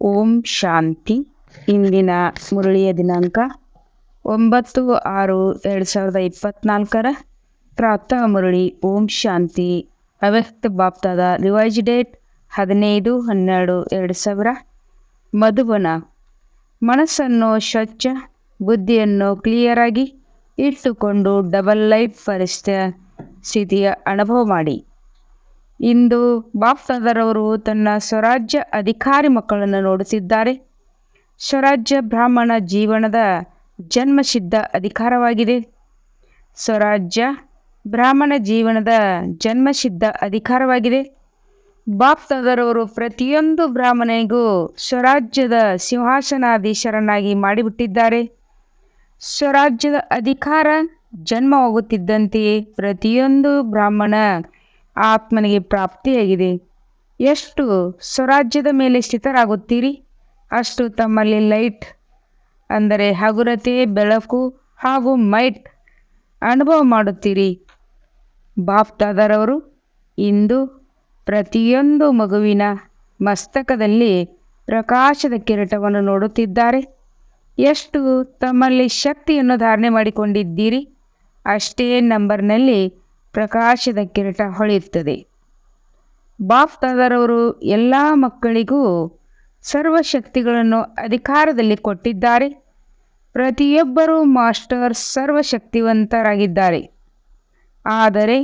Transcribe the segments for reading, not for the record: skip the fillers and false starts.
ಓಂ ಶಾಂತಿ. ಇಂದಿನ ಮುರಳಿಯ ದಿನಾಂಕ 9/6/2024 ಪ್ರಾತಃ ಮುರಳಿ. ಓಂ ಶಾಂತಿ. ಅವ್ಯಕ್ತ ಬಾಪ್ತಾದ ರಿವೈಸ್ ಡೇಟ್ 15/12/2000. ಮಧುಬನ. ಮನಸ್ಸನ್ನು ಸ್ವಚ್ಛ, ಬುದ್ಧಿಯನ್ನು ಕ್ಲಿಯರ್ ಆಗಿ ಇಟ್ಟುಕೊಂಡು ಡಬಲ್ ಲೈಫ್ ಪರಿಸ್ಥಿತಿಯ ಅನುಭವ ಮಾಡಿ. ಇಂದು ಬಾಪ್ತಾದರವರು ತನ್ನ ಸ್ವರಾಜ್ಯ ಅಧಿಕಾರಿ ಮಕ್ಕಳನ್ನು ನೋಡುತ್ತಿದ್ದಾರೆ. ಸ್ವರಾಜ್ಯ ಬ್ರಾಹ್ಮಣ ಜೀವನದ ಜನ್ಮಸಿದ್ಧ ಅಧಿಕಾರವಾಗಿದೆ. ಸ್ವರಾಜ್ಯ ಬ್ರಾಹ್ಮಣ ಜೀವನದ ಜನ್ಮಸಿದ್ಧ ಅಧಿಕಾರವಾಗಿದೆ. ಬಾಪ್ತಾದರವರು ಪ್ರತಿಯೊಂದು ಬ್ರಾಹ್ಮಣನಿಗೂ ಸ್ವರಾಜ್ಯದ ಸಿಂಹಾಸನಾಧೀಶರನ್ನಾಗಿ ಮಾಡಿಬಿಟ್ಟಿದ್ದಾರೆ. ಸ್ವರಾಜ್ಯದ ಅಧಿಕಾರ ಜನ್ಮವಾಗುತ್ತಿದ್ದಂತೆಯೇ ಪ್ರತಿಯೊಂದು ಬ್ರಾಹ್ಮಣ ಆತ್ಮನಿಗೆ ಪ್ರಾಪ್ತಿಯಾಗಿದೆ. ಎಷ್ಟು ಸ್ವರಾಜ್ಯದ ಮೇಲೆ ಸ್ಥಿತರಾಗುತ್ತೀರಿ, ಅಷ್ಟು ತಮ್ಮಲ್ಲಿ ಲೈಟ್ ಅಂದರೆ ಹಗುರತೆ, ಬೆಳಕು ಹಾಗೂ ಮೈಟ್ ಅನುಭವ ಮಾಡುತ್ತೀರಿ. ಬಾಪ್ತಾದರವರು ಇಂದು ಪ್ರತಿಯೊಂದು ಮಗುವಿನ ಮಸ್ತಕದಲ್ಲಿ ಪ್ರಕಾಶದ ಕಿರೀಟವನ್ನು ನೋಡುತ್ತಿದ್ದಾರೆ. ಎಷ್ಟು ತಮ್ಮಲ್ಲಿ ಶಕ್ತಿಯನ್ನು ಧಾರಣೆ ಮಾಡಿಕೊಂಡಿದ್ದೀರಿ, ಅಷ್ಟೇ ನಂಬರ್ನಲ್ಲಿ ಪ್ರಕಾಶದ ಕಿರೀಟ ಹೊಳೆಯುತ್ತದೆ. ಬಾಪ್ತಾದರವರು ಎಲ್ಲ ಮಕ್ಕಳಿಗೂ ಸರ್ವಶಕ್ತಿಗಳನ್ನು ಅಧಿಕಾರದಲ್ಲಿ ಕೊಟ್ಟಿದ್ದಾರೆ. ಪ್ರತಿಯೊಬ್ಬರೂ ಮಾಸ್ಟರ್ ಸರ್ವಶಕ್ತಿವಂತರಾಗಿದ್ದಾರೆ. ಆದರೆ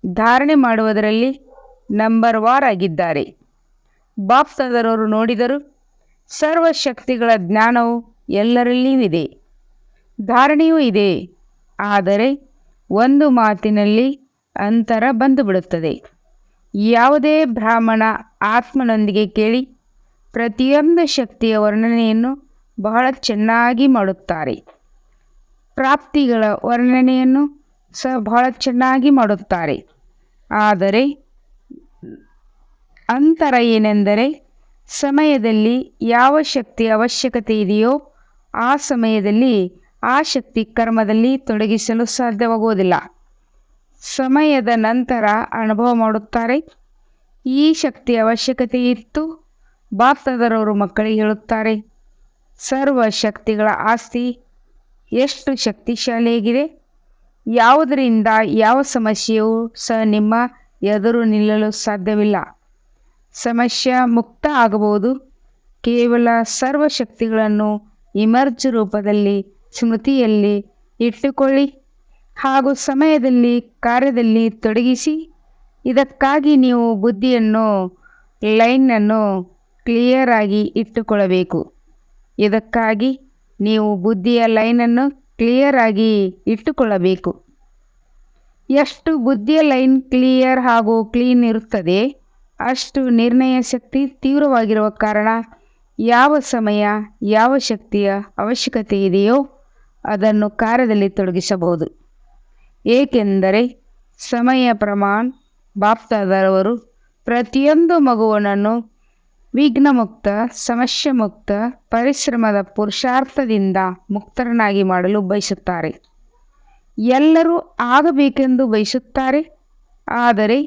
ಧಾರಣೆ ಮಾಡುವುದರಲ್ಲಿ ನಂಬರ್ 1 ಆಗಿದ್ದಾರೆ. ಬಾಪ್ತಾದರವರು ನೋಡಿದರು, ಸರ್ವಶಕ್ತಿಗಳ ಜ್ಞಾನವು ಎಲ್ಲರಲ್ಲಿಯೂ ಇದೆ, ಧಾರಣೆಯೂ ಇದೆ. ಆದರೆ ಒಂದು ಮಾತಿನಲ್ಲಿ ಅಂತರ ಬಂದು ಬಿಡುತ್ತದೆ. ಯಾವುದೇ ಬ್ರಾಹ್ಮಣ ಆತ್ಮನೊಂದಿಗೆ ಕೇಳಿ ಪ್ರತಿಯೊಂದು ಶಕ್ತಿಯ ವರ್ಣನೆಯನ್ನು ಬಹಳ ಚೆನ್ನಾಗಿ ಮಾಡುತ್ತಾರೆ. ಪ್ರಾಪ್ತಿಗಳ ವರ್ಣನೆಯನ್ನು ಸಹ ಬಹಳ ಚೆನ್ನಾಗಿ ಮಾಡುತ್ತಾರೆ. ಆದರೆ ಅಂತರ ಏನೆಂದರೆ, ಸಮಯದಲ್ಲಿ ಯಾವ ಶಕ್ತಿಯ ಅವಶ್ಯಕತೆ ಇದೆಯೋ ಆ ಸಮಯದಲ್ಲಿ ಆ ಶಕ್ತಿ ಕರ್ಮದಲ್ಲಿ ತೊಡಗಿಸಲು ಸಾಧ್ಯವಾಗುವುದಿಲ್ಲ. ಸಮಯದ ನಂತರ ಅನುಭವ ಮಾಡುತ್ತಾರೆ. ಈ ಶಕ್ತಿಯ ಅವಶ್ಯಕತೆ ಇತ್ತು. ಬಾಪ್ತಾದರವರು ಮಕ್ಕಳಿಗೆ ಹೇಳುತ್ತಾರೆ, ಸರ್ವ ಶಕ್ತಿಗಳ ಆಸ್ತಿ ಎಷ್ಟು ಶಕ್ತಿಶಾಲಿಯಾಗಿದೆ. ಯಾವುದರಿಂದ ಯಾವ ಸಮಸ್ಯೆಯೂ ಸಹ ನಿಮ್ಮ ಎದುರು ನಿಲ್ಲಲು ಸಾಧ್ಯವಿಲ್ಲ. ಸಮಸ್ಯೆ ಮುಕ್ತ ಆಗಬಹುದು. ಕೇವಲ ಸರ್ವಶಕ್ತಿಗಳನ್ನು ಇಮರ್ಜ್ ರೂಪದಲ್ಲಿ ಸ್ಮೃತಿಯಲ್ಲಿ ಇಟ್ಟುಕೊಳ್ಳಿ ಹಾಗೂ ಸಮಯದಲ್ಲಿ ಕಾರ್ಯದಲ್ಲಿ ತೊಡಗಿಸಿ. ಇದಕ್ಕಾಗಿ ನೀವು ಬುದ್ಧಿಯನ್ನು ಲೈನನ್ನು ಕ್ಲಿಯರ್ ಆಗಿ ಇಟ್ಟುಕೊಳ್ಳಬೇಕು. ಇದಕ್ಕಾಗಿ ನೀವು ಬುದ್ಧಿಯ ಲೈನನ್ನು ಕ್ಲಿಯರ್ ಆಗಿ ಇಟ್ಟುಕೊಳ್ಳಬೇಕು. ಎಷ್ಟು ಬುದ್ಧಿಯ ಲೈನ್ ಕ್ಲಿಯರ್ ಹಾಗೂ ಕ್ಲೀನ್ ಇರುತ್ತದೆ, ಅಷ್ಟು ನಿರ್ಣಯ ಶಕ್ತಿ ತೀವ್ರವಾಗಿರುವ ಕಾರಣ ಯಾವ ಸಮಯ ಯಾವ ಶಕ್ತಿಯ ಅವಶ್ಯಕತೆ ಇದೆಯೋ ಅದನ್ನು ಕಾರ್ಯದಲ್ಲಿ ತೊಡಗಿಸಬಹುದು. ಏಕೆಂದರೆ ಸಮಯ ಪ್ರಮಾಣ ಬಾಪ್ತಾದರವರು ಪ್ರತಿಯೊಂದು ಮಗುವನನ್ನು ವಿಘ್ನಮುಕ್ತ, ಸಮಸ್ಯೆ ಮುಕ್ತ, ಪರಿಶ್ರಮದ ಪುರುಷಾರ್ಥದಿಂದ ಮುಕ್ತರನ್ನಾಗಿ ಮಾಡಲು ಬಯಸುತ್ತಾರೆ. ಎಲ್ಲರೂ ಆಗಬೇಕೆಂದು ಬಯಸುತ್ತಾರೆ. ಆದರೆ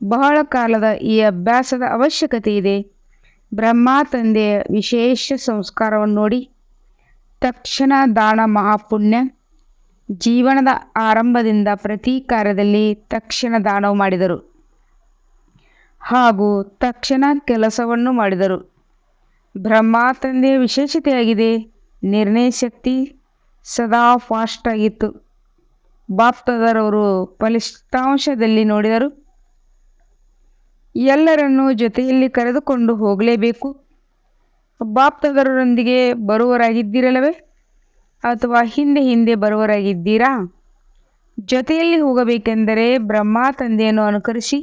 ಬಹಳ ಕಾಲದ ಈ ಅಭ್ಯಾಸದ ಅವಶ್ಯಕತೆ ಇದೆ. ಬ್ರಹ್ಮ ತಂದೆಯ ವಿಶೇಷ ಸಂಸ್ಕಾರವನ್ನು ನೋಡಿ ತಕ್ಷಣ ದಾನ ಮಹಾಪುಣ್ಯ. ಜೀವನದ ಆರಂಭದಿಂದ ಪ್ರತಿ ಕಾರ್ಯದಲ್ಲಿ ತಕ್ಷಣ ದಾನವು ಮಾಡಿದರು ಹಾಗೂ ತಕ್ಷಣ ಕೆಲಸವನ್ನು ಮಾಡಿದರು. ಬ್ರಹ್ಮ ತಂದೆಯ ವಿಶೇಷತೆಯಾಗಿದೆ. ನಿರ್ಣಯ ಶಕ್ತಿ ಸದಾ ಫಾಸ್ಟ್ ಆಗಿತ್ತು. ಬಾಪ್ತಾದರವರು ಫಲಿತಾಂಶದಲ್ಲಿ ನೋಡಿದರು, ಎಲ್ಲರನ್ನೂ ಜೊತೆಯಲ್ಲಿ ಕರೆದುಕೊಂಡು ಹೋಗಲೇಬೇಕು. ಬಾಪ್ತಾದರೊಂದಿಗೆ ಬರುವವರಾಗಿದ್ದೀರಲ್ಲವೇ ಅಥವಾ ಹಿಂದೆ ಬರುವವರಾಗಿದ್ದೀರಾ? ಜೊತೆಯಲ್ಲಿ ಹೋಗಬೇಕೆಂದರೆ ಬ್ರಹ್ಮ ತಂದೆಯನ್ನು ಅನುಕರಿಸಿ.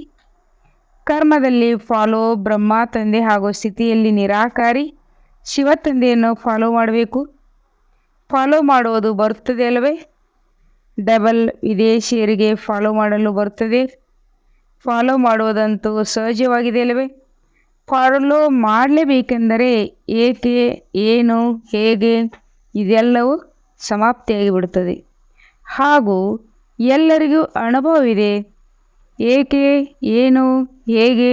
ಕರ್ಮದಲ್ಲಿ ಫಾಲೋ ಬ್ರಹ್ಮ ತಂದೆ ಹಾಗೂ ಸ್ಥಿತಿಯಲ್ಲಿ ನಿರಾಕಾರಿ ಶಿವ ತಂದೆಯನ್ನು ಫಾಲೋ ಮಾಡಬೇಕು. ಫಾಲೋ ಮಾಡುವುದು ಬರುತ್ತದೆ ಅಲ್ಲವೇ? ಡಬಲ್ ವಿದೇಶಿಯರಿಗೆ ಫಾಲೋ ಮಾಡಲು ಬರುತ್ತದೆ. ಫಾಲೋ ಮಾಡುವುದಂತೂ ಸಹಜವಾಗಿದೆ ಅಲ್ಲವೇ? ಫಾಲೋ ಮಾಡಲೇಬೇಕೆಂದರೆ ಏಕೆ, ಏನು, ಹೇಗೆ ಇದೆಲ್ಲವೂ ಸಮಾಪ್ತಿಯಾಗಿ ಬಿಡುತ್ತದೆ. ಹಾಗೂ ಎಲ್ಲರಿಗೂ ಅನುಭವವಿದೆ. ಏಕೆ, ಏನು, ಹೇಗೆ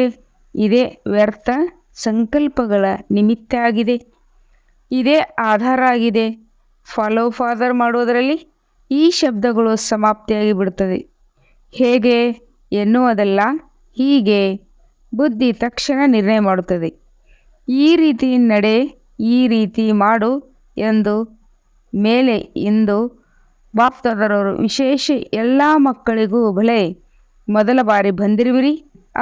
ಇದೇ ವ್ಯರ್ಥ ಸಂಕಲ್ಪಗಳ ನಿಮಿತ್ತ ಆಗಿದೆ. ಇದೇ ಆಧಾರ ಆಗಿದೆ. ಫಾಲೋ ಫಾದರ್ ಮಾಡುವುದರಲ್ಲಿ ಈ ಶಬ್ದಗಳು ಸಮಾಪ್ತಿಯಾಗಿ ಬಿಡುತ್ತದೆ. ಹೇಗೆ ಎನ್ನುವುದಲ್ಲ, ಹೀಗೆ ಬುದ್ಧಿ ತಕ್ಷಣ ನಿರ್ಣಯ ಮಾಡುತ್ತದೆ. ಈ ರೀತಿ ನಡೆ, ಈ ರೀತಿ ಮಾಡು ಎಂದು ಮೇಲೆ ಇಂದು ಬಾಪ್ದಾದರವರು ವಿಶೇಷ ಎಲ್ಲ ಮಕ್ಕಳಿಗೂ ಭಲೆ ಮೊದಲ ಬಾರಿ ಬಂದಿರುವಿರಿ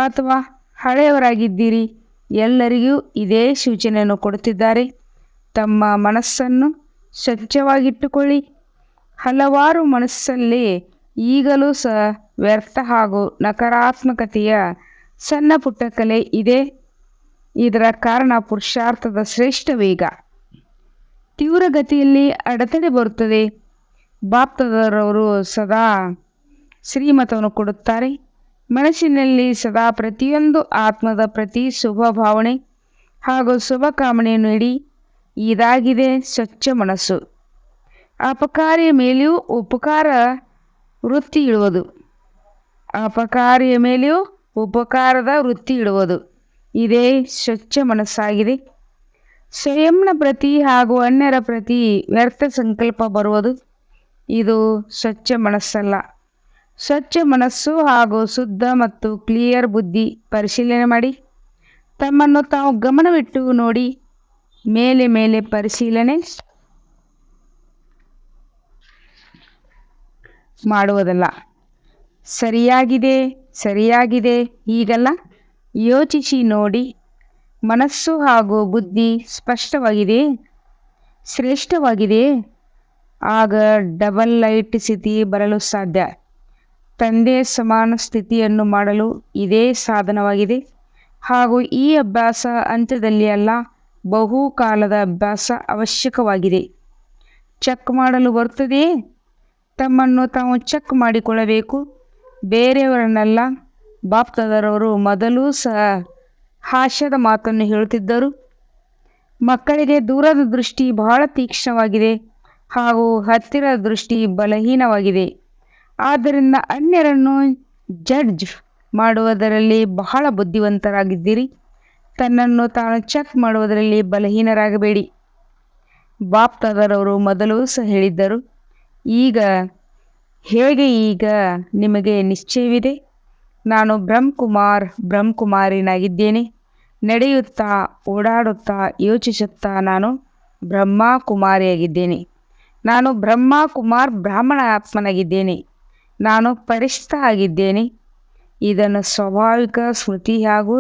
ಅಥವಾ ಹಳೆಯವರಾಗಿದ್ದೀರಿ, ಎಲ್ಲರಿಗೂ ಇದೇ ಸೂಚನೆಯನ್ನು ಕೊಡುತ್ತಿದ್ದಾರೆ. ತಮ್ಮ ಮನಸ್ಸನ್ನು ಸ್ವಚ್ಛವಾಗಿಟ್ಟುಕೊಳ್ಳಿ. ಹಲವಾರು ಮನಸ್ಸಲ್ಲಿ ಈಗಲೂ ಸಹ ವ್ಯರ್ಥ ಹಾಗೂ ನಕಾರಾತ್ಮಕತೆಯ ಸಣ್ಣ ಪುಟ್ಟ ಕಲೆ ಇದೆ. ಇದರ ಕಾರಣ ಪುರುಷಾರ್ಥದ ಶ್ರೇಷ್ಠ ವೇಗ, ತೀವ್ರಗತಿಯಲ್ಲಿ ಅಡೆತಡೆ ಬರುತ್ತದೆ. ಬಾಪ್ದಾದರವರು ಸದಾ ಶ್ರೀಮತವನ್ನು ಕೊಡುತ್ತಾರೆ. ಮನಸ್ಸಿನಲ್ಲಿ ಸದಾ ಪ್ರತಿಯೊಂದು ಆತ್ಮದ ಪ್ರತಿ ಶುಭ ಭಾವನೆ ಹಾಗೂ ಶುಭ ಕಾಮನೆಯನ್ನು ಇಡಿ. ಇದಾಗಿದೆ ಸ್ವಚ್ಛ ಮನಸ್ಸು. ಅಪಕಾರಿಯ ಮೇಲೆಯೂ ಉಪಕಾರ ವೃತ್ತಿ ಇಡುವುದು. ಅಪಕಾರಿಯ ಮೇಲೆಯೂ ಉಪಕಾರದ ವೃತ್ತಿ ಇಡುವುದು. ಇದೇ ಸ್ವಚ್ಛ ಮನಸ್ಸಾಗಿದೆ. ಸ್ವಯಂನ ಪ್ರತಿ ಹಾಗೂ ಅನ್ಯರ ಪ್ರತಿ ವ್ಯರ್ಥ ಸಂಕಲ್ಪ ಬರುವುದು ಇದು ಸ್ವಚ್ಛ ಮನಸ್ಸಲ್ಲ. ಸ್ವಚ್ಛ ಮನಸ್ಸು ಹಾಗೂ ಶುದ್ಧ ಮತ್ತು ಕ್ಲಿಯರ್ ಬುದ್ಧಿ ಪರಿಶೀಲನೆ ಮಾಡಿ. ತಮ್ಮನ್ನು ತಾವು ಗಮನವಿಟ್ಟು ನೋಡಿ. ಮೇಲೆ ಮೇಲೆ ಪರಿಶೀಲನೆ ಮಾಡುವುದಲ್ಲ. ಸರಿಯಾಗಿದೆ ಸರಿಯಾಗಿದೆ ಹೀಗಲ್ಲ, ಯೋಚಿಸಿ ನೋಡಿ. ಮನಸ್ಸು ಹಾಗೂ ಬುದ್ಧಿ ಸ್ಪಷ್ಟವಾಗಿದೆ, ಶ್ರೇಷ್ಠವಾಗಿದೆ. ಆಗ ಡಬಲ್ ಲೈಟ್ ಸ್ಥಿತಿ ಬರಲು ಸಾಧ್ಯ. ತಂದೆ ಸಮಾನ ಸ್ಥಿತಿಯನ್ನು ಮಾಡಲು ಇದೇ ಸಾಧನವಾಗಿದೆ. ಹಾಗೂ ಈ ಅಭ್ಯಾಸ ಅಂತ್ಯದಲ್ಲಿ ಅಲ್ಲ, ಬಹುಕಾಲದ ಅಭ್ಯಾಸ ಅವಶ್ಯಕವಾಗಿದೆ. ಚೆಕ್ ಮಾಡಲು ಬರುತ್ತದೆಯೇ? ತಮ್ಮನ್ನು ತಾವು ಚೆಕ್ ಮಾಡಿಕೊಳ್ಳಬೇಕು, ಬೇರೆಯವರನ್ನೆಲ್ಲ. ಬಾಪ್ದಾದರವರು ಮೊದಲೂ ಸಹ ಹಾಸ್ಯದ ಮಾತನ್ನು ಹೇಳುತ್ತಿದ್ದರು. ಮಕ್ಕಳಿಗೆ ದೂರದ ದೃಷ್ಟಿ ಬಹಳ ತೀಕ್ಷ್ಣವಾಗಿದೆ ಹಾಗೂ ಹತ್ತಿರದ ದೃಷ್ಟಿ ಬಲಹೀನವಾಗಿದೆ. ಆದ್ದರಿಂದ ಅನ್ಯರನ್ನು ಜಡ್ಜ್ ಮಾಡುವುದರಲ್ಲಿ ಬಹಳ ಬುದ್ಧಿವಂತರಾಗಿದ್ದೀರಿ. ತನ್ನನ್ನು ತಾನು ಚೆಕ್ ಮಾಡುವುದರಲ್ಲಿ ಬಲಹೀನರಾಗಬೇಡಿ. ಬಾಪ್ದಾದರವರು ಮೊದಲು ಸಹ ಹೇಳಿದ್ದರು. ಈಗ ನಿಮಗೆ ನಿಶ್ಚಯವಿದೆ. ನಾನು ಬ್ರಹ್ಮಕುಮಾರಿನಾಗಿದ್ದೇನೆ. ನಡೆಯುತ್ತಾ, ಓಡಾಡುತ್ತಾ, ಯೋಚಿಸುತ್ತಾ ನಾನು ಬ್ರಹ್ಮಕುಮಾರಿಯಾಗಿದ್ದೇನೆ. ನಾನು ಬ್ರಾಹ್ಮಣ ಆತ್ಮನಾಗಿದ್ದೇನೆ. ನಾನು ಪರಿಷ್ಠ ಆಗಿದ್ದೇನೆ. ಇದನ್ನು ಸ್ವಾಭಾವಿಕ ಸ್ಮೃತಿ ಹಾಗೂ